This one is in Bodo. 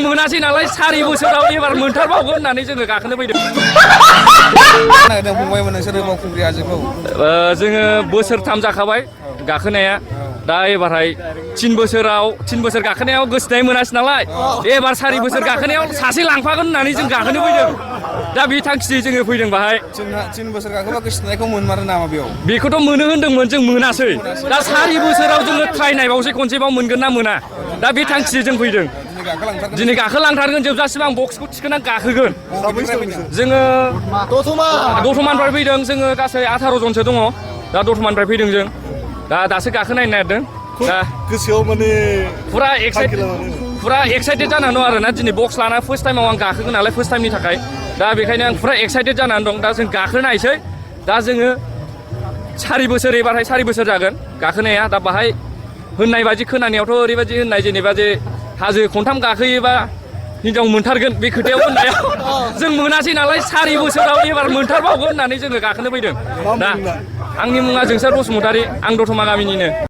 मोनासै नालाय 4 बोसोराव एबार मोनथारबावगोन होननानै जोङो गाखोनो फैदों। फंबायमोन नोंसोरो बावखुंग्रि हाजोखौ जोङो बोसोरथाम जाखाबाय गाखोनाया दा एबारहाय 3 बोसोर गाखोनायाव गोसोनाय मोनासै नालाय एबार 4 बोसोर गाखोनायाव सासे लांफागोन होननानै जों गाखोनो फैदों। दा बे थांखिजों जोङो फैदों बाहाय। 3 बोसोर गाखोबा गोसोनायखौ मोनमारो नामा बेयाव? बेखौथ' मोनो होन्दोंमोन जों मोनासै। दा 4 बोसोराव जोङो ट्राइ नायबावसै खनसेबाव मोनगोन ना मोना। दा बे थांखिजों जों फैदों। दिनै गाखोलांथारगोन जोबजासिम आं बक्सखौ थिखोनानै गाखोगोन। जोङो दतमानिफ्राय फैदों जोङो गासै 18 जनसो दङ। दा दतमानिफ्राय फैदों जों दा दासो गाखोनायनो नागिरदों। दा गोसोआव माने फुरा एक्साइटेड जानानै दं आरोना दिनै बक्स लाना फार्स्ट टाइमाव आं गाखोगोन नालाय फार्स्ट टाइमनि थाखाय दा बेखायनो आं फुरा एक्साइटेड जानानै दं। दा जों गाखोनायसै दा जोङो 4 बोसोर एबारहाय 4 बोसोर जागोन गाखोनाया। दा बाहाय होननाय बादि खोनानायावथ' ओरैबायदि होननाय जेनेबा जे हाजो खनथाम गाखोयोबा हिनजाव मोनथारगोन बे खोथायाव होननायाव जों मोनासै नालाय 4 बोसोराव एबार मोनथारबावगोन होननानै जोङो गाखोनो फैदों। दा आंनि मुङा जोंसार बसुमतारी आं दतमा गामिनिनो।